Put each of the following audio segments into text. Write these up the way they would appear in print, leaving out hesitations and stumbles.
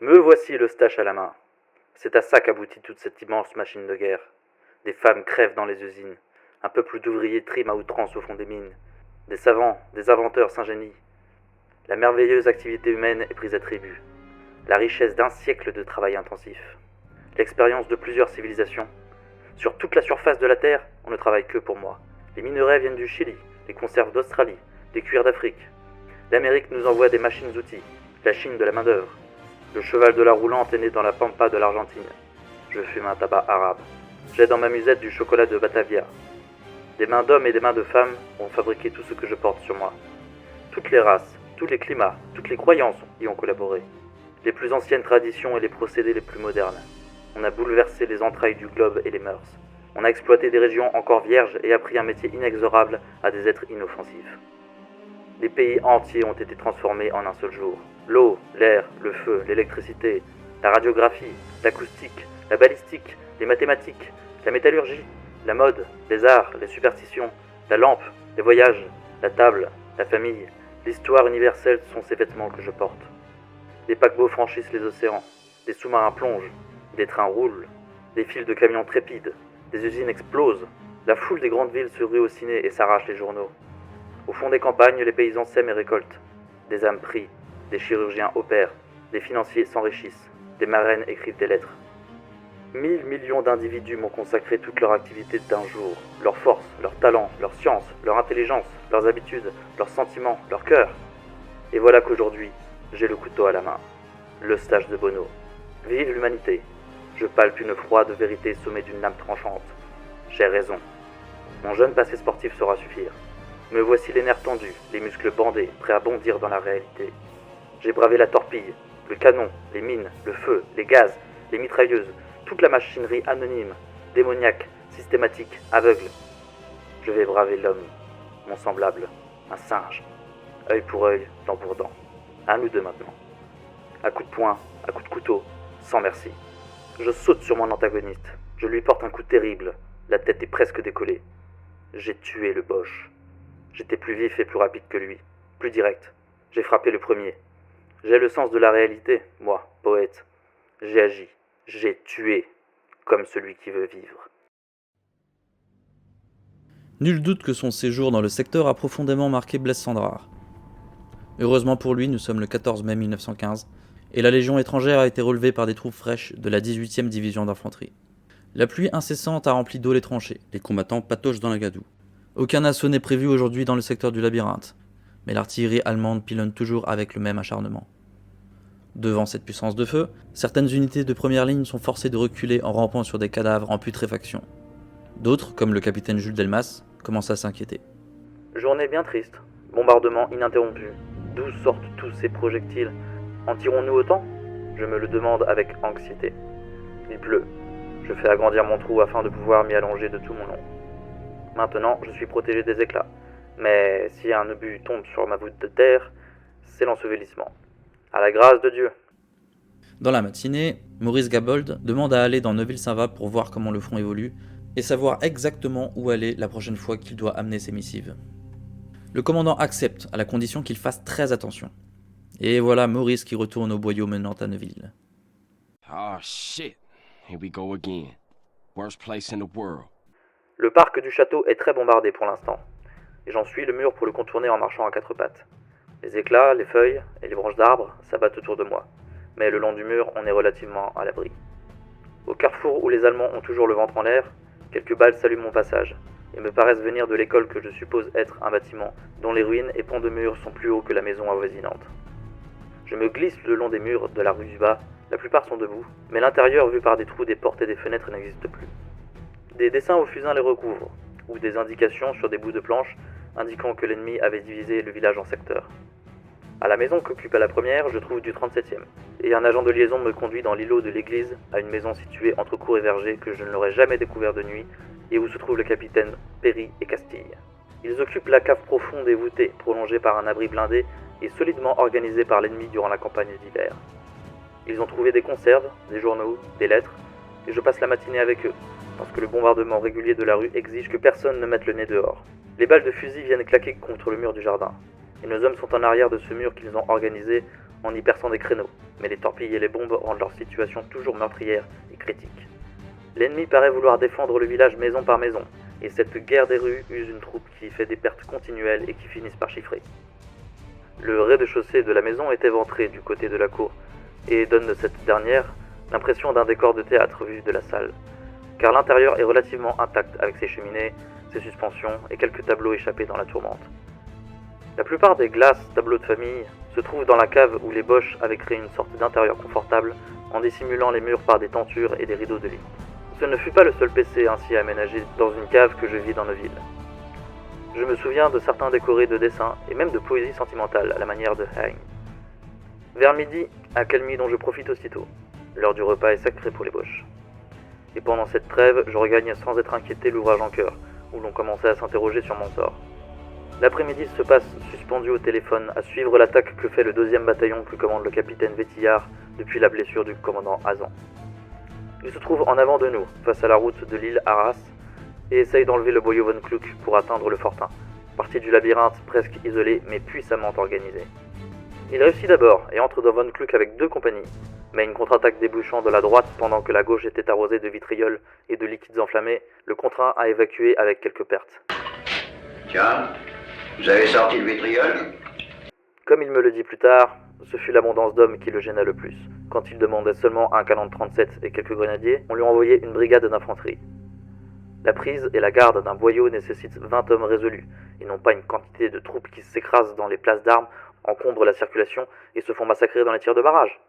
Me voici l'Eustache à la main. C'est à ça qu'aboutit toute cette immense machine de guerre. Des femmes crèvent dans les usines. Un peuple d'ouvriers trime à outrance au fond des mines. Des savants, des inventeurs s'ingénient. La merveilleuse activité humaine est prise à tribut. La richesse d'un siècle de travail intensif. L'expérience de plusieurs civilisations. Sur toute la surface de la Terre, on ne travaille que pour moi. Les minerais viennent du Chili, les conserves d'Australie, les cuirs d'Afrique. L'Amérique nous envoie des machines-outils, la Chine de la main-d'œuvre. Le cheval de la roulante est né dans la pampa de l'Argentine. Je fume un tabac arabe. J'ai dans ma musette du chocolat de Batavia. Des mains d'hommes et des mains de femmes ont fabriqué tout ce que je porte sur moi. Toutes les races, tous les climats, toutes les croyances y ont collaboré. Les plus anciennes traditions et les procédés les plus modernes. On a bouleversé les entrailles du globe et les mœurs. On a exploité des régions encore vierges et appris un métier inexorable à des êtres inoffensifs. Des pays entiers ont été transformés en un seul jour. L'eau, l'air, le feu, l'électricité, la radiographie, l'acoustique, la balistique, les mathématiques, la métallurgie, la mode, les arts, les superstitions, la lampe, les voyages, la table, la famille, l'histoire universelle sont ces vêtements que je porte. Des paquebots franchissent les océans, des sous-marins plongent, des trains roulent, des files de camions trépident, des usines explosent, la foule des grandes villes se rue au ciné et s'arrache les journaux. Au fond des campagnes, les paysans sèment et récoltent. Des âmes prient, des chirurgiens opèrent, des financiers s'enrichissent, des marraines écrivent des lettres. 1000 millions d'individus m'ont consacré toute leur activité d'un jour, leur force, leur talent, leur science, leur intelligence, leurs habitudes, leurs sentiments, leur cœur. Et voilà qu'aujourd'hui, j'ai le couteau à la main. L'Eustache de Bono. Vive l'humanité. Je palpe une froide vérité sommée d'une lame tranchante. J'ai raison. Mon jeune passé sportif saura suffire. Me voici les nerfs tendus, les muscles bandés, prêts à bondir dans la réalité. J'ai bravé la torpille, le canon, les mines, le feu, les gaz, les mitrailleuses, toute la machinerie anonyme, démoniaque, systématique, aveugle. Je vais braver l'homme, mon semblable, un singe. Œil pour œil, dent pour dent. À nous deux maintenant. À coups de poing, à coups de couteau, sans merci. Je saute sur mon antagoniste. Je lui porte un coup terrible. La tête est presque décollée. J'ai tué le Boche. J'étais plus vif et plus rapide que lui. Plus direct. J'ai frappé le premier. J'ai le sens de la réalité, moi, poète. J'ai agi. J'ai tué. Comme celui qui veut vivre. Nul doute que son séjour dans le secteur a profondément marqué Blaise Cendrars. Heureusement pour lui, nous sommes le 14 mai 1915, et la Légion étrangère a été relevée par des troupes fraîches de la 18e division d'infanterie. La pluie incessante a rempli d'eau les tranchées, les combattants patauchent dans la gadoue. Aucun assaut n'est prévu aujourd'hui dans le secteur du labyrinthe, mais l'artillerie allemande pilonne toujours avec le même acharnement. Devant cette puissance de feu, certaines unités de première ligne sont forcées de reculer en rampant sur des cadavres en putréfaction. D'autres, comme le capitaine Jules Delmas, commencent à s'inquiéter. Journée bien triste. Bombardement ininterrompu. D'où sortent tous ces projectiles? En tirons-nous autant? Je me le demande avec anxiété. Il pleut. Je fais agrandir mon trou afin de pouvoir m'y allonger de tout mon long. Maintenant, je suis protégé des éclats. Mais si un obus tombe sur ma voûte de terre, c'est l'ensevelissement. À la grâce de Dieu. Dans la matinée, Maurice Gabold demande à aller dans Neuville-Saint-Vaast pour voir comment le front évolue et savoir exactement où aller la prochaine fois qu'il doit amener ses missives. Le commandant accepte à la condition qu'il fasse très attention. Et voilà Maurice qui retourne au boyau menant à Neuville. Oh shit, here we go again. Worst place in the world. Le parc du château est très bombardé pour l'instant, et j'en suis le mur pour le contourner en marchant à quatre pattes. Les éclats, les feuilles et les branches d'arbres s'abattent autour de moi, mais le long du mur, on est relativement à l'abri. Au carrefour où les Allemands ont toujours le ventre en l'air, quelques balles saluent mon passage, et me paraissent venir de l'école que je suppose être un bâtiment, dont les ruines et pans de murs sont plus hauts que la maison avoisinante. Je me glisse le long des murs de la rue du Bas, la plupart sont debout, mais l'intérieur vu par des trous des portes et des fenêtres n'existe plus. Des dessins au fusain les recouvrent, ou des indications sur des bouts de planches indiquant que l'ennemi avait divisé le village en secteurs. À la maison qu'occupe à la première, je trouve du 37e, et un agent de liaison me conduit dans l'îlot de l'église à une maison située entre cour et verger que je ne l'aurais jamais découvert de nuit et où se trouve le capitaine Perry et Castille. Ils occupent la cave profonde et voûtée, prolongée par un abri blindé et solidement organisé par l'ennemi durant la campagne d'hiver. Ils ont trouvé des conserves, des journaux, des lettres, et je passe la matinée avec eux, parce que le bombardement régulier de la rue exige que personne ne mette le nez dehors. Les balles de fusil viennent claquer contre le mur du jardin, et nos hommes sont en arrière de ce mur qu'ils ont organisé en y perçant des créneaux, mais les torpilles et les bombes rendent leur situation toujours meurtrière et critique. L'ennemi paraît vouloir défendre le village maison par maison, et cette guerre des rues use une troupe qui fait des pertes continuelles et qui finissent par chiffrer. Le rez-de-chaussée de la maison est éventré du côté de la cour, et donne de cette dernière l'impression d'un décor de théâtre vu de la salle, car l'intérieur est relativement intact avec ses cheminées, ses suspensions et quelques tableaux échappés dans la tourmente. La plupart des glaces, tableaux de famille, se trouvent dans la cave où les Boches avaient créé une sorte d'intérieur confortable en dissimulant les murs par des tentures et des rideaux de lit. Ce ne fut pas le seul PC ainsi aménagé dans une cave que je vis dans nos villes. Je me souviens de certains décorés de dessins et même de poésie sentimentale à la manière de Heine. Vers midi, accalmie dont je profite aussitôt. L'heure du repas est sacrée pour les Boches. Et pendant cette trêve, je regagne sans être inquiété l'ouvrage en cœur, où l'on commençait à s'interroger sur mon sort. L'après-midi se passe suspendu au téléphone à suivre l'attaque que fait le 2e bataillon que commande le capitaine Vétillard depuis la blessure du commandant Hazan. Il se trouve en avant de nous, face à la route de l'île Arras, et essaye d'enlever le boyau von Kluck pour atteindre le fortin, partie du labyrinthe presque isolé mais puissamment organisé. Il réussit d'abord et entre dans von Kluck avec 2 compagnies, mais une contre-attaque débouchant de la droite pendant que la gauche était arrosée de vitriol et de liquides enflammés le contraint à évacuer avec quelques pertes. Tiens, vous avez sorti le vitriol? Comme il me le dit plus tard, ce fut l'abondance d'hommes qui le gêna le plus. Quand il demandait seulement un canon de 37 et quelques grenadiers, on lui envoyait une brigade d'infanterie. La prise et la garde d'un boyau nécessitent 20 hommes résolus, et non pas une quantité de troupes qui s'écrasent dans les places d'armes, encombrent la circulation et se font massacrer dans les tirs de barrage.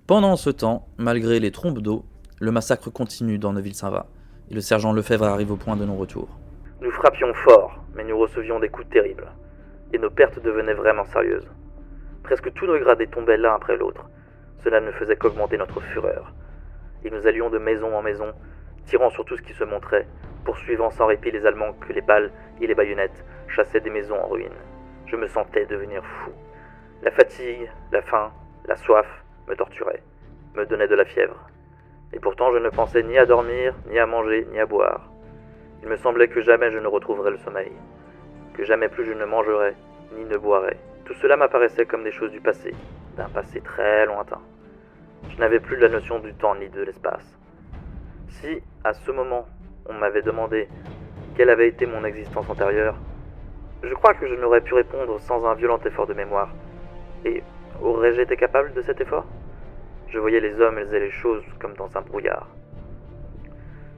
Pendant ce temps, malgré les trompes d'eau, le massacre continue dans Neuville-Saint-Va, et le sergent Lefebvre arrive au point de non-retour. Nous frappions fort, mais nous recevions des coups terribles, et nos pertes devenaient vraiment sérieuses. Presque tous nos gradés tombaient l'un après l'autre. Cela ne faisait qu'augmenter notre fureur. Et nous allions de maison en maison, tirant sur tout ce qui se montrait, poursuivant sans répit les Allemands que les balles et les baïonnettes chassaient des maisons en ruine. Je me sentais devenir fou. La fatigue, la faim, la soif me torturaient, me donnaient de la fièvre. Et pourtant je ne pensais ni à dormir, ni à manger, ni à boire. Il me semblait que jamais je ne retrouverais le sommeil, que jamais plus je ne mangerais, ni ne boirais. Tout cela m'apparaissait comme des choses du passé, d'un passé très lointain. Je n'avais plus la notion du temps ni de l'espace. Si, à ce moment, on m'avait demandé quelle avait été mon existence antérieure, je crois que je n'aurais pu répondre sans un violent effort de mémoire. Et aurais-je été capable de cet effort? Je voyais les hommes et les choses comme dans un brouillard.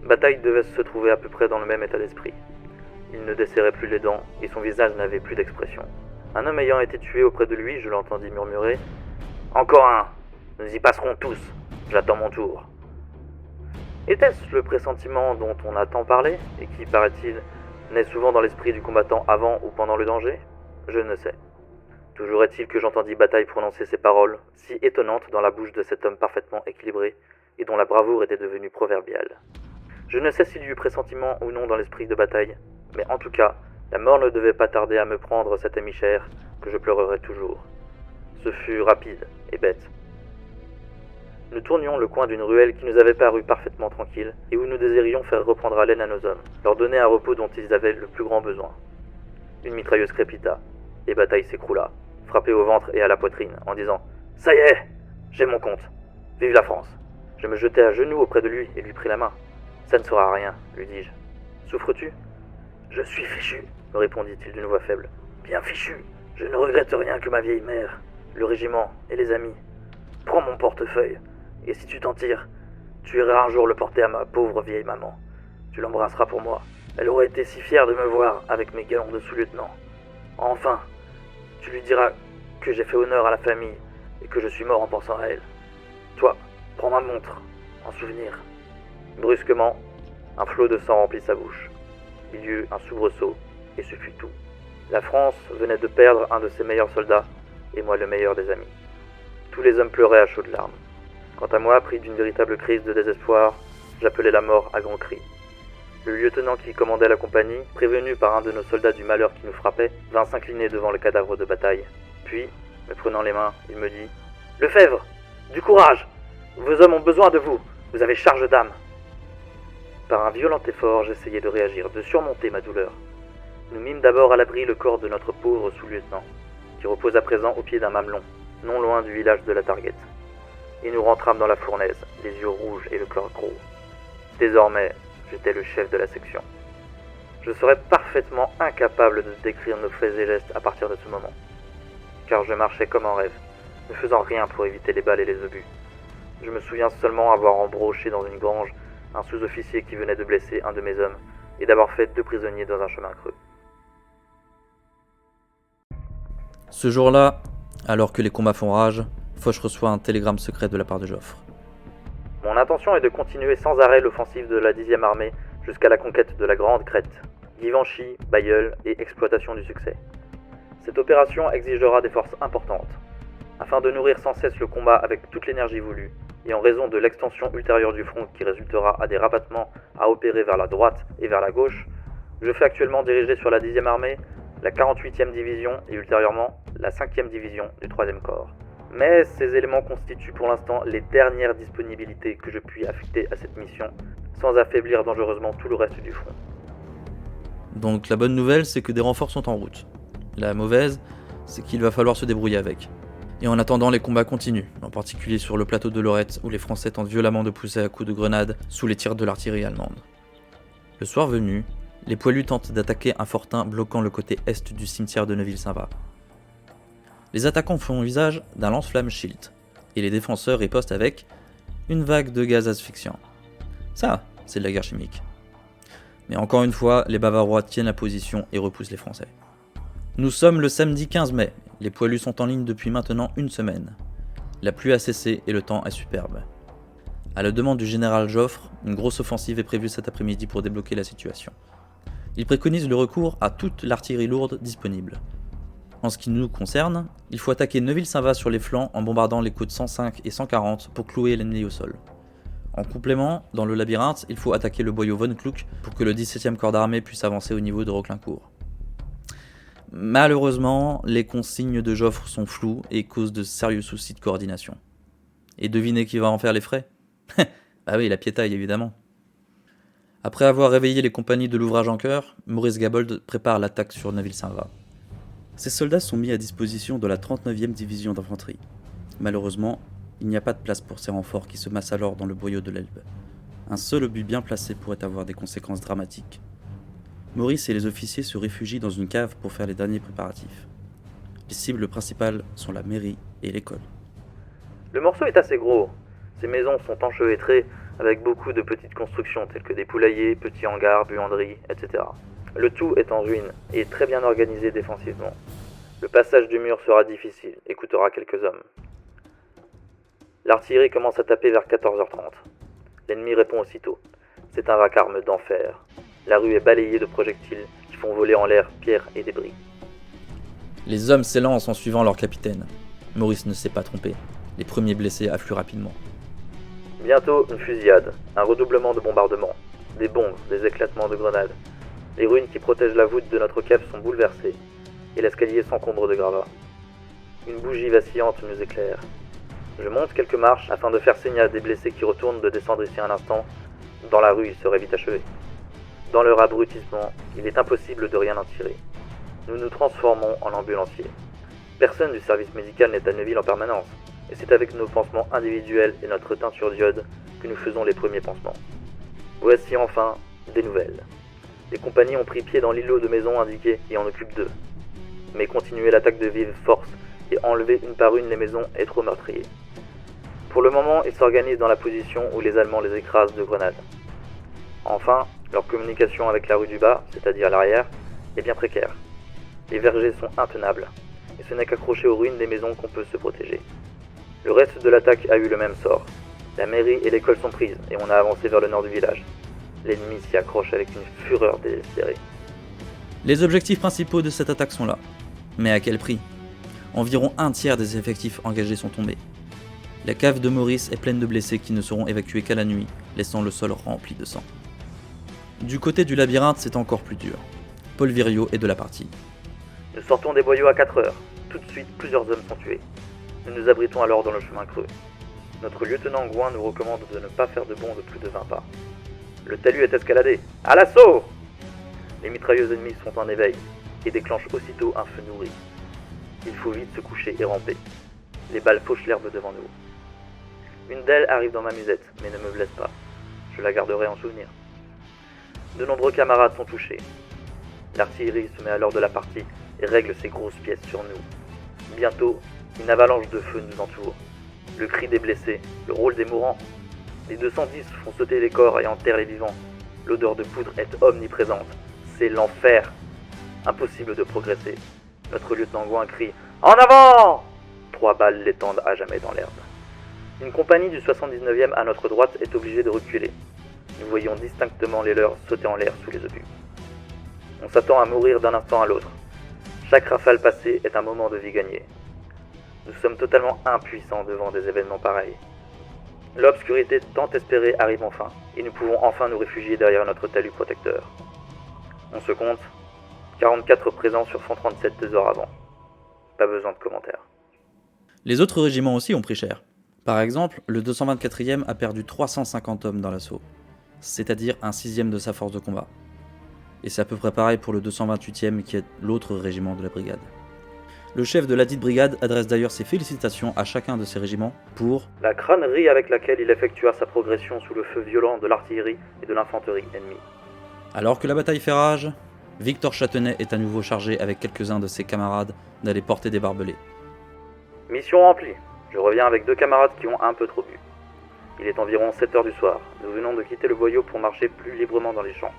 Bataille devait se trouver à peu près dans le même état d'esprit. Il ne desserrait plus les dents et son visage n'avait plus d'expression. Un homme ayant été tué auprès de lui, je l'entendis murmurer « Encore un! Nous y passerons tous! J'attends mon tour !» Était-ce le pressentiment dont on a tant parlé, et qui, paraît-il, naît souvent dans l'esprit du combattant avant ou pendant le danger? Je ne sais. Toujours est-il que j'entendis Bataille prononcer ces paroles, si étonnantes dans la bouche de cet homme parfaitement équilibré, et dont la bravoure était devenue proverbiale. Je ne sais s'il y eut pressentiment ou non dans l'esprit de Bataille, mais en tout cas, la mort ne devait pas tarder à me prendre cet ami cher, que je pleurerai toujours. Ce fut rapide et bête. Nous tournions le coin d'une ruelle qui nous avait paru parfaitement tranquille, et où nous désirions faire reprendre haleine à nos hommes, leur donner un repos dont ils avaient le plus grand besoin. Une mitrailleuse crépita, et Bataille s'écroula, frappé au ventre et à la poitrine, en disant « Ça y est, j'ai mon compte. Vive la France !» Je me jetai à genoux auprès de lui et lui pris la main. « Ça ne sera rien, lui dis-je. Souffres-tu ?»« Je suis fichu, me répondit-il d'une voix faible. Bien fichu. Je ne regrette rien que ma vieille mère, le régiment et les amis. Prends mon portefeuille, et si tu t'en tires, tu iras un jour le porter à ma pauvre vieille maman. Tu l'embrasseras pour moi. Elle aurait été si fière de me voir avec mes galons de sous-lieutenant. Enfin, tu lui diras que j'ai fait honneur à la famille et que je suis mort en pensant à elle. Toi, prends ma montre, en souvenir. » Brusquement, un flot de sang remplit sa bouche. Il y eut un soubresaut, et ce fut tout. La France venait de perdre un de ses meilleurs soldats, et moi le meilleur des amis. Tous les hommes pleuraient à chaudes larmes. Quant à moi, pris d'une véritable crise de désespoir, j'appelais la mort à grands cris. Le lieutenant qui commandait la compagnie, prévenu par un de nos soldats du malheur qui nous frappait, vint s'incliner devant le cadavre de Bataille. Puis, me prenant les mains, il me dit « Lefebvre, du courage! Vos hommes ont besoin de vous, vous avez charge d'âme !» Par un violent effort, j'essayai de réagir, de surmonter ma douleur. Nous mîmes d'abord à l'abri le corps de notre pauvre sous-lieutenant, qui repose à présent au pied d'un mamelon, non loin du village de la Target. Et nous rentrâmes dans la fournaise, les yeux rouges et le cœur gros. Désormais, j'étais le chef de la section. Je serais parfaitement incapable de décrire nos faits et gestes à partir de ce moment. Car je marchais comme en rêve, ne faisant rien pour éviter les balles et les obus. Je me souviens seulement avoir embroché dans une grange un sous-officier qui venait de blesser un de mes hommes et d'avoir fait 2 prisonniers dans un chemin creux. Ce jour-là, alors que les combats font rage, Foch reçoit un télégramme secret de la part de Joffre. Mon intention est de continuer sans arrêt l'offensive de la 10e armée jusqu'à la conquête de la Grande Crète, Givenchy, Bailleul et exploitation du succès. Cette opération exigera des forces importantes. Afin de nourrir sans cesse le combat avec toute l'énergie voulue, et en raison de l'extension ultérieure du front qui résultera à des rabattements à opérer vers la droite et vers la gauche, je fais actuellement diriger sur la 10e armée la 48e division et ultérieurement la 5e division du 3e corps. Mais ces éléments constituent pour l'instant les dernières disponibilités que je puis affecter à cette mission, sans affaiblir dangereusement tout le reste du front. Donc la bonne nouvelle, c'est que des renforts sont en route. La mauvaise, c'est qu'il va falloir se débrouiller avec. Et en attendant, les combats continuent, en particulier sur le plateau de Lorette, où les Français tentent violemment de pousser à coups de grenades sous les tirs de l'artillerie allemande. Le soir venu, les poilus tentent d'attaquer un fortin bloquant le côté est du cimetière de Neuville-Saint-Va. Les attaquants font usage d'un lance-flamme Schild, et les défenseurs ripostent avec une vague de gaz asphyxiant. Ça, c'est de la guerre chimique. Mais encore une fois, les Bavarois tiennent la position et repoussent les Français. Nous sommes le samedi 15 mai, les poilus sont en ligne depuis maintenant 1 semaine. La pluie a cessé et le temps est superbe. À la demande du général Joffre, une grosse offensive est prévue cet après-midi pour débloquer la situation. Il préconise le recours à toute l'artillerie lourde disponible. En ce qui nous concerne, il faut attaquer Neuville-Saint-Va sur les flancs en bombardant les côtes 105 et 140 pour clouer l'ennemi au sol. En complément, dans le labyrinthe, il faut attaquer le boyau Von Kluck pour que le 17e corps d'armée puisse avancer au niveau de Roclincourt. Malheureusement, les consignes de Joffre sont floues et causent de sérieux soucis de coordination. Et devinez qui va en faire les frais ? Bah oui, la piétaille évidemment. Après avoir réveillé les compagnies de l'ouvrage en chœur, Maurice Gabold prépare l'attaque sur Neuville-Saint-Va. Ses soldats sont mis à disposition de la 39e division d'infanterie. Malheureusement, il n'y a pas de place pour ces renforts qui se massent alors dans le boyau de l'Elbe. Un seul obus bien placé pourrait avoir des conséquences dramatiques. Maurice et les officiers se réfugient dans une cave pour faire les derniers préparatifs. Les cibles principales sont la mairie et l'école. Le morceau est assez gros. Ces maisons sont enchevêtrées avec beaucoup de petites constructions telles que des poulaillers, petits hangars, buanderies, etc. Le tout est en ruine et très bien organisé défensivement. Le passage du mur sera difficile et coûtera quelques hommes. L'artillerie commence à taper vers 14h30. L'ennemi répond aussitôt. C'est un vacarme d'enfer. La rue est balayée de projectiles qui font voler en l'air pierres et débris. Les hommes s'élancent en suivant leur capitaine. Maurice ne s'est pas trompé. Les premiers blessés affluent rapidement. Bientôt, une fusillade, un redoublement de bombardements, des bombes, des éclatements de grenades. Les ruines qui protègent la voûte de notre cave sont bouleversées, et l'escalier s'encombre de gravats. Une bougie vacillante nous éclaire. Je monte quelques marches afin de faire signe à des blessés qui retournent de descendre ici un instant. Dans la rue, ils seraient vite achevés. Dans leur abrutissement, il est impossible de rien en tirer. Nous nous transformons en ambulanciers. Personne du service médical n'est à Neuville en permanence, et c'est avec nos pansements individuels et notre teinture d'iode que nous faisons les premiers pansements. Voici enfin des nouvelles. Les compagnies ont pris pied dans l'îlot de maisons indiquées et en occupent 2. Mais continuer l'attaque de vive force et enlever une par une les maisons est trop meurtrier. Pour le moment, ils s'organisent dans la position où les Allemands les écrasent de grenades. Enfin, leur communication avec la rue du bas, c'est-à-dire l'arrière, est bien précaire. Les vergers sont intenables, et ce n'est qu'accroché aux ruines des maisons qu'on peut se protéger. Le reste de l'attaque a eu le même sort. La mairie et l'école sont prises, et on a avancé vers le nord du village. L'ennemi s'y accroche avec une fureur désespérée. Les objectifs principaux de cette attaque sont là. Mais à quel prix ? Environ 1/3 des effectifs engagés sont tombés. La cave de Maurice est pleine de blessés qui ne seront évacués qu'à la nuit, laissant le sol rempli de sang. Du côté du labyrinthe, c'est encore plus dur. Paul Viriot est de la partie. Nous sortons des boyaux à 4 heures. Tout de suite, plusieurs hommes sont tués. Nous nous abritons alors dans le chemin creux. Notre lieutenant Gouin nous recommande de ne pas faire de bonds de plus de 20 pas. Le talus est escaladé. À l'assaut ! Les mitrailleuses ennemies sont en éveil et déclenchent aussitôt un feu nourri. Il faut vite se coucher et ramper. Les balles fauchent l'herbe devant nous. Une d'elles arrive dans ma musette, mais ne me blesse pas. Je la garderai en souvenir. De nombreux camarades sont touchés. L'artillerie se met à l'heure de la partie et règle ses grosses pièces sur nous. Bientôt, une avalanche de feu nous entoure. Le cri des blessés, le rôle des mourants. Les 210 font sauter les corps et enterrent les vivants. L'odeur de poudre est omniprésente. C'est l'enfer. Impossible de progresser. Notre lieutenant Gouin crie « En avant !» 3 balles l'étendent à jamais dans l'herbe. Une compagnie du 79e à notre droite est obligée de reculer. Nous voyons distinctement les leurs sauter en l'air sous les obus. On s'attend à mourir d'un instant à l'autre. Chaque rafale passée est un moment de vie gagné. Nous sommes totalement impuissants devant des événements pareils. L'obscurité tant espérée arrive enfin, et nous pouvons enfin nous réfugier derrière notre talus protecteur. On se compte 44 présents sur 137 2 heures avant. Pas besoin de commentaires. Les autres régiments aussi ont pris cher. Par exemple, le 224e a perdu 350 hommes dans l'assaut, c'est-à-dire un 6e de sa force de combat. Et c'est à peu près pareil pour le 228e qui est l'autre régiment de la brigade. Le chef de la dite brigade adresse d'ailleurs ses félicitations à chacun de ces régiments pour la crânerie avec laquelle il effectua sa progression sous le feu violent de l'artillerie et de l'infanterie ennemie. Alors que la bataille fait rage, Victor Châtenay est à nouveau chargé avec quelques-uns de ses camarades d'aller porter des barbelés. Mission remplie. Je reviens avec 2 camarades qui ont un peu trop bu. Il est environ 7 heures du soir. Nous venons de quitter le boyau pour marcher plus librement dans les champs.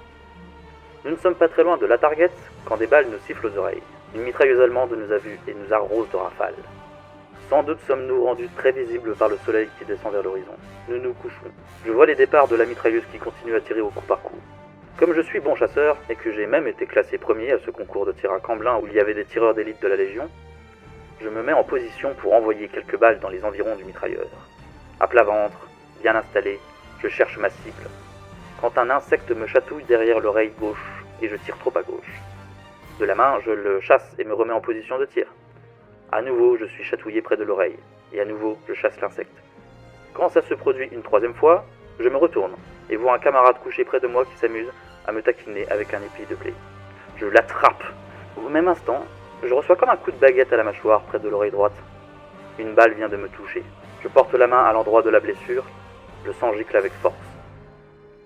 Nous ne sommes pas très loin de la target quand des balles nous sifflent aux oreilles. Une mitrailleuse allemande nous a vus et nous arrose de rafales. Sans doute sommes-nous rendus très visibles par le soleil qui descend vers l'horizon. Nous nous couchons. Je vois les départs de la mitrailleuse qui continue à tirer au coup par coup. Comme je suis bon chasseur et que j'ai même été classé premier à ce concours de tir à Camblin où il y avait des tireurs d'élite de la Légion, je me mets en position pour envoyer quelques balles dans les environs du mitrailleur. À plat ventre, bien installé, je cherche ma cible. Quand un insecte me chatouille derrière l'oreille gauche et je tire trop à gauche. De la main, je le chasse et me remets en position de tir. À nouveau, je suis chatouillé près de l'oreille, et à nouveau, je chasse l'insecte. Quand ça se produit une 3e fois, je me retourne et vois un camarade couché près de moi qui s'amuse à me taquiner avec un épi de blé. Je l'attrape. Au même instant, je reçois comme un coup de baguette à la mâchoire près de l'oreille droite. Une balle vient de me toucher. Je porte la main à l'endroit de la blessure, le sang gicle avec force.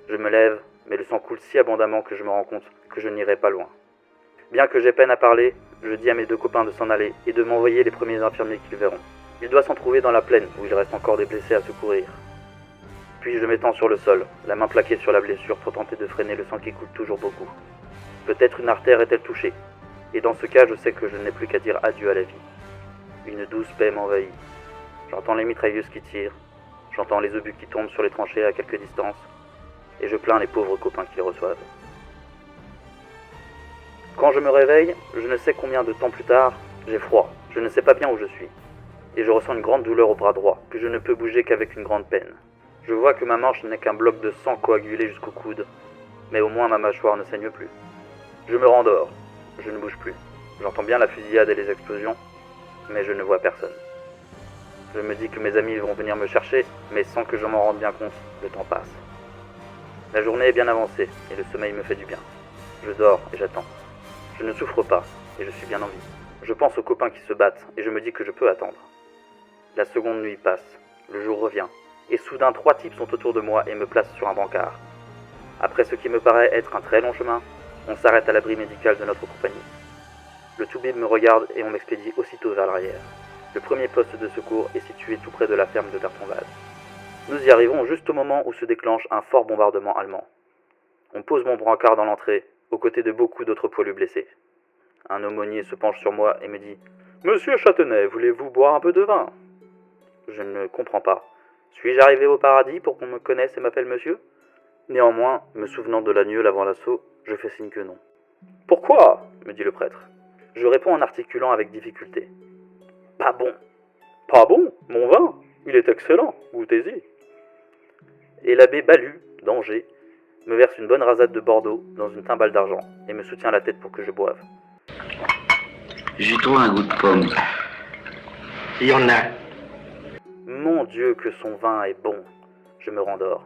Je me lève, mais le sang coule si abondamment que je me rends compte que je n'irai pas loin. Bien que j'ai peine à parler, je dis à mes 2 copains de s'en aller et de m'envoyer les premiers infirmiers qu'ils verront. Il doit s'en trouver dans la plaine où il reste encore des blessés à secourir. Puis je m'étends sur le sol, la main plaquée sur la blessure pour tenter de freiner le sang qui coule toujours beaucoup. Peut-être une artère est-elle touchée, et dans ce cas je sais que je n'ai plus qu'à dire adieu à la vie. Une douce paix m'envahit. J'entends les mitrailleuses qui tirent, j'entends les obus qui tombent sur les tranchées à quelque distance, et je plains les pauvres copains qui les reçoivent. Quand je me réveille, je ne sais combien de temps plus tard, j'ai froid, je ne sais pas bien où je suis, et je ressens une grande douleur au bras droit, que je ne peux bouger qu'avec une grande peine. Je vois que ma manche n'est qu'un bloc de sang coagulé jusqu'au coude, mais au moins ma mâchoire ne saigne plus. Je me rendors, je ne bouge plus. J'entends bien la fusillade et les explosions, mais je ne vois personne. Je me dis que mes amis vont venir me chercher, mais sans que je m'en rende bien compte, le temps passe. La journée est bien avancée, et le sommeil me fait du bien. Je dors et j'attends. Je ne souffre pas, et je suis bien en vie. Je pense aux copains qui se battent, et je me dis que je peux attendre. La seconde nuit passe, le jour revient, et soudain 3 types sont autour de moi et me placent sur un brancard. Après ce qui me paraît être un très long chemin, on s'arrête à l'abri médical de notre compagnie. Le toubib me regarde et on m'expédie aussitôt vers l'arrière. Le premier poste de secours est situé tout près de la ferme de Bertrand-Vaz. Nous y arrivons juste au moment où se déclenche un fort bombardement allemand. On pose mon brancard dans l'entrée, aux côtés de beaucoup d'autres poilus blessés. Un aumônier se penche sur moi et me dit « Monsieur Châtenay, voulez-vous boire un peu de vin ?» Je ne comprends pas. Suis-je arrivé au paradis pour qu'on me connaisse et m'appelle monsieur ? Néanmoins, me souvenant de l'agneul avant l'assaut, je fais signe que non. « Pourquoi ?» me dit le prêtre. Je réponds en articulant avec difficulté. « Pas bon. »« Pas bon ? Mon vin ? Il est excellent, goûtez-y. » Et l'abbé Balu, d'Angers, me verse une bonne rasade de Bordeaux dans une timbale d'argent et me soutient la tête pour que je boive. J'ai trouvé un goût de pomme. Il y en a. Mon Dieu, que son vin est bon. Je me rendors.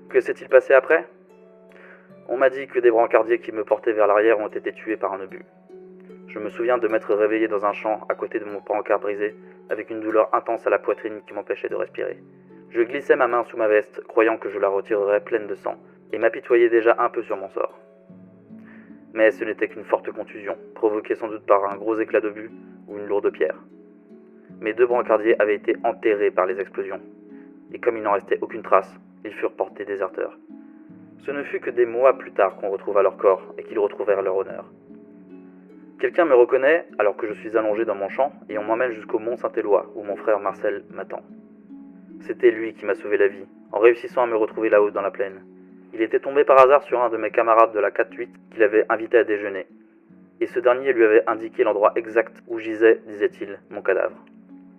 Que s'est-il passé après ? On m'a dit que des brancardiers qui me portaient vers l'arrière ont été tués par un obus. Je me souviens de m'être réveillé dans un champ à côté de mon brancard brisé avec une douleur intense à la poitrine qui m'empêchait de respirer. Je glissais ma main sous ma veste, croyant que je la retirerais pleine de sang, et m'apitoyais déjà un peu sur mon sort. Mais ce n'était qu'une forte contusion, provoquée sans doute par un gros éclat d'obus ou une lourde pierre. Mes 2 brancardiers avaient été enterrés par les explosions, et comme il n'en restait aucune trace, ils furent portés déserteurs. Ce ne fut que des mois plus tard qu'on retrouva leur corps et qu'ils retrouvèrent leur honneur. Quelqu'un me reconnaît alors que je suis allongé dans mon champ et on m'emmène jusqu'au mont Saint-Éloi où mon frère Marcel m'attend. C'était lui qui m'a sauvé la vie, en réussissant à me retrouver là-haut dans la plaine. Il était tombé par hasard sur un de mes camarades de la 4-8 qu'il avait invité à déjeuner. Et ce dernier lui avait indiqué l'endroit exact où gisait, disait-il, mon cadavre.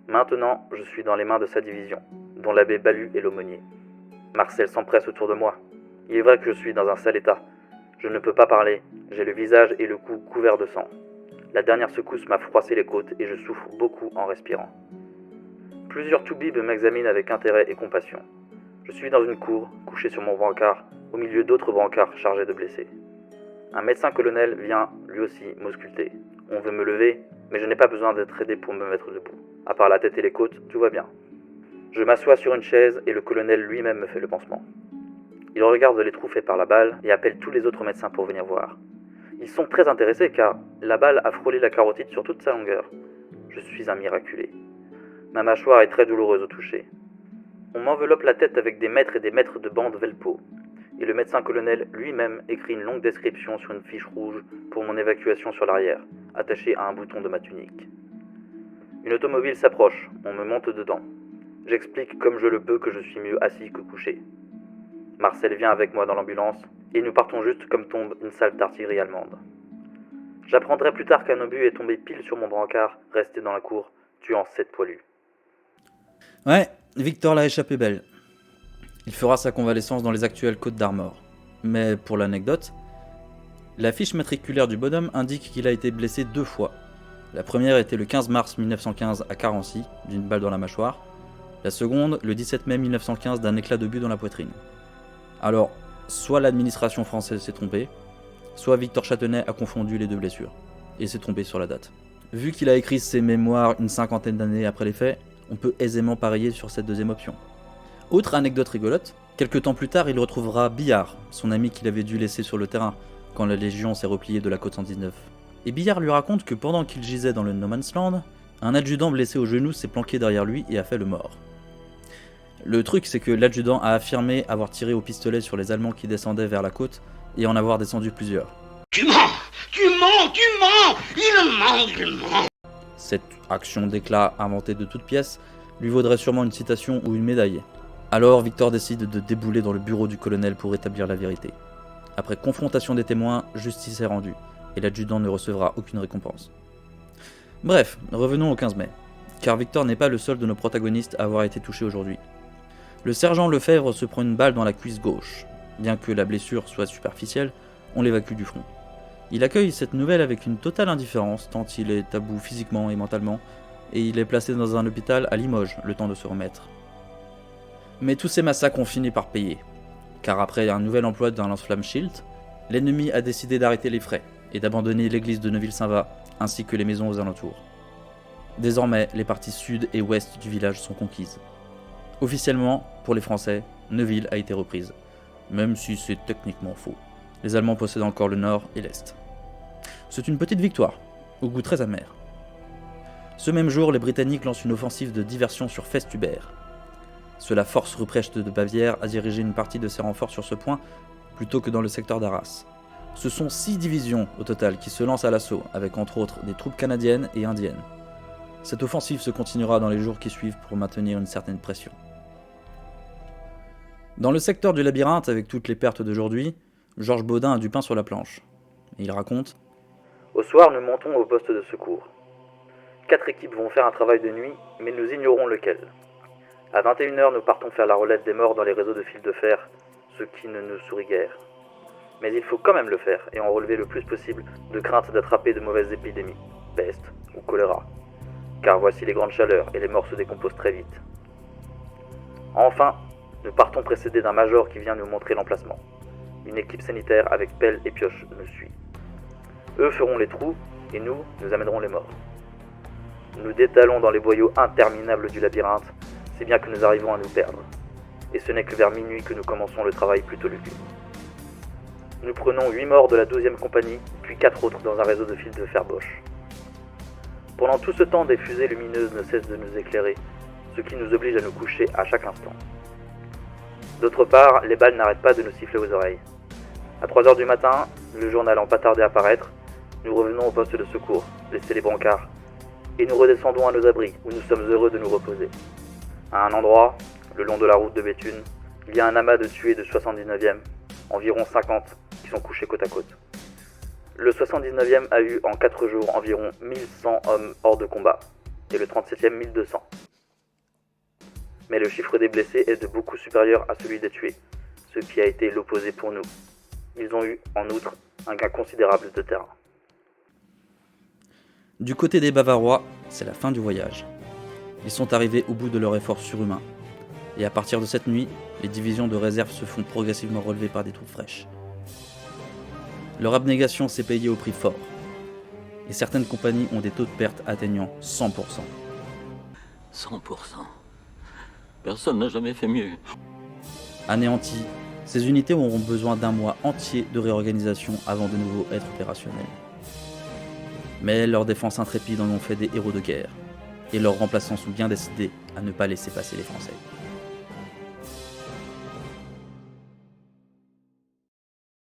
Maintenant, je suis dans les mains de sa division, dont l'abbé Balu est l'aumônier. Marcel s'empresse autour de moi. Il est vrai que je suis dans un sale état. Je ne peux pas parler, j'ai le visage et le cou couverts de sang. La dernière secousse m'a froissé les côtes et je souffre beaucoup en respirant. Plusieurs toubibs m'examinent avec intérêt et compassion. Je suis dans une cour, couché sur mon brancard, au milieu d'autres brancards chargés de blessés. Un médecin-colonel vient, lui aussi, m'ausculter. On veut me lever, mais je n'ai pas besoin d'être aidé pour me mettre debout. À part la tête et les côtes, tout va bien. Je m'assois sur une chaise et le colonel lui-même me fait le pansement. Il regarde les trous faits par la balle et appelle tous les autres médecins pour venir voir. Ils sont très intéressés car la balle a frôlé la carotide sur toute sa longueur. Je suis un miraculé. Ma mâchoire est très douloureuse au toucher. On m'enveloppe la tête avec des mètres et des mètres de bandes Velpo. Et le médecin-colonel lui-même écrit une longue description sur une fiche rouge pour mon évacuation sur l'arrière, attachée à un bouton de ma tunique. Une automobile s'approche, on me monte dedans. J'explique comme je le peux que je suis mieux assis que couché. Marcel vient avec moi dans l'ambulance, et nous partons juste comme tombe une salve d'artillerie allemande. J'apprendrai plus tard qu'un obus est tombé pile sur mon brancard, resté dans la cour, tuant 7 poilus. Ouais, Victor l'a échappé belle. Il fera sa convalescence dans les actuelles Côtes d'Armor. Mais pour l'anecdote, la fiche matriculaire du bonhomme indique qu'il a été blessé 2 fois. La première était le 15 mars 1915 à Carency, d'une balle dans la mâchoire. La seconde, le 17 mai 1915 d'un éclat d'obus dans la poitrine. Alors, soit l'administration française s'est trompée, soit Victor Châtenay a confondu les 2 blessures, et s'est trompé sur la date. Vu qu'il a écrit ses mémoires une 50aine d'années après les faits, on peut aisément parier sur cette deuxième option. Autre anecdote rigolote, quelques temps plus tard il retrouvera Billard, son ami qu'il avait dû laisser sur le terrain, quand la Légion s'est repliée de la côte 119. Et Billard lui raconte que pendant qu'il gisait dans le No Man's Land, un adjudant blessé au genou s'est planqué derrière lui et a fait le mort. Le truc c'est que l'adjudant a affirmé avoir tiré au pistolet sur les Allemands qui descendaient vers la côte et en avoir descendu plusieurs. Tu mens, il ment. Cette action d'éclat inventée de toutes pièces lui vaudrait sûrement une citation ou une médaille. Alors Victor décide de débouler dans le bureau du colonel pour établir la vérité. Après confrontation des témoins, justice est rendue, et l'adjudant ne recevra aucune récompense. Bref, revenons au 15 mai, car Victor n'est pas le seul de nos protagonistes à avoir été touché aujourd'hui. Le sergent Lefebvre se prend une balle dans la cuisse gauche. Bien que la blessure soit superficielle, on l'évacue du front. Il accueille cette nouvelle avec une totale indifférence, tant il est à bout physiquement et mentalement, et il est placé dans un hôpital à Limoges, le temps de se remettre. Mais tous ces massacres ont fini par payer, car après un nouvel emploi d'un lance-flamme Shield, l'ennemi a décidé d'arrêter les frais et d'abandonner l'église de Neuville-Saint-Va, ainsi que les maisons aux alentours. Désormais, les parties sud et ouest du village sont conquises. Officiellement, pour les Français, Neuville a été reprise, même si c'est techniquement faux. Les Allemands possèdent encore le nord et l'est. C'est une petite victoire, au goût très amer. Ce même jour, les Britanniques lancent une offensive de diversion sur Festubert. Cela force Ruprecht de Bavière à diriger une partie de ses renforts sur ce point, plutôt que dans le secteur d'Arras. Ce sont 6 divisions au total qui se lancent à l'assaut, avec entre autres des troupes canadiennes et indiennes. Cette offensive se continuera dans les jours qui suivent pour maintenir une certaine pression. Dans le secteur du labyrinthe, avec toutes les pertes d'aujourd'hui, Georges Baudin a du pain sur la planche. Et il raconte : Au soir, nous montons au poste de secours. 4 équipes vont faire un travail de nuit, mais nous ignorons lequel. À 21h, nous partons faire la relève des morts dans les réseaux de fils de fer, ce qui ne nous sourit guère. Mais il faut quand même le faire, et en relever le plus possible, de crainte d'attraper de mauvaises épidémies, peste ou choléra. Car voici les grandes chaleurs, et les morts se décomposent très vite. Enfin, nous partons précédés d'un major qui vient nous montrer l'emplacement. Une équipe sanitaire avec pelle et pioche nous suit. Eux feront les trous, et nous amènerons les morts. Nous détalons dans les boyaux interminables du labyrinthe, si bien que nous arrivons à nous perdre. Et ce n'est que vers minuit que nous commençons le travail plutôt lugubre. Nous prenons 8 morts de la 12e compagnie, puis 4 autres dans un réseau de fils de fer Bosch. Pendant tout ce temps, des fusées lumineuses ne cessent de nous éclairer, ce qui nous oblige à nous coucher à chaque instant. D'autre part, les balles n'arrêtent pas de nous siffler aux oreilles. À 3h du matin, le jour n'allant pas tarder à apparaître, nous revenons au poste de secours, laisser les brancards, et nous redescendons à nos abris, où nous sommes heureux de nous reposer. À un endroit, le long de la route de Béthune, il y a un amas de tués de 79e, environ 50, qui sont couchés côte à côte. Le 79e a eu en 4 jours environ 1100 hommes hors de combat, et le 37e 1200. Mais le chiffre des blessés est de beaucoup supérieur à celui des tués, ce qui a été l'opposé pour nous. Ils ont eu, en outre, un gain considérable de terrain. Du côté des Bavarois, c'est la fin du voyage. Ils sont arrivés au bout de leur effort surhumain. Et à partir de cette nuit, les divisions de réserve se font progressivement relever par des troupes fraîches. Leur abnégation s'est payée au prix fort. Et certaines compagnies ont des taux de perte atteignant 100%. 100%. Personne n'a jamais fait mieux. Anéanties, ces unités auront besoin d'un mois entier de réorganisation avant de nouveau être opérationnelles. Mais leurs défenses intrépides en ont fait des héros de guerre, et leurs remplaçants sont bien décidés à ne pas laisser passer les Français.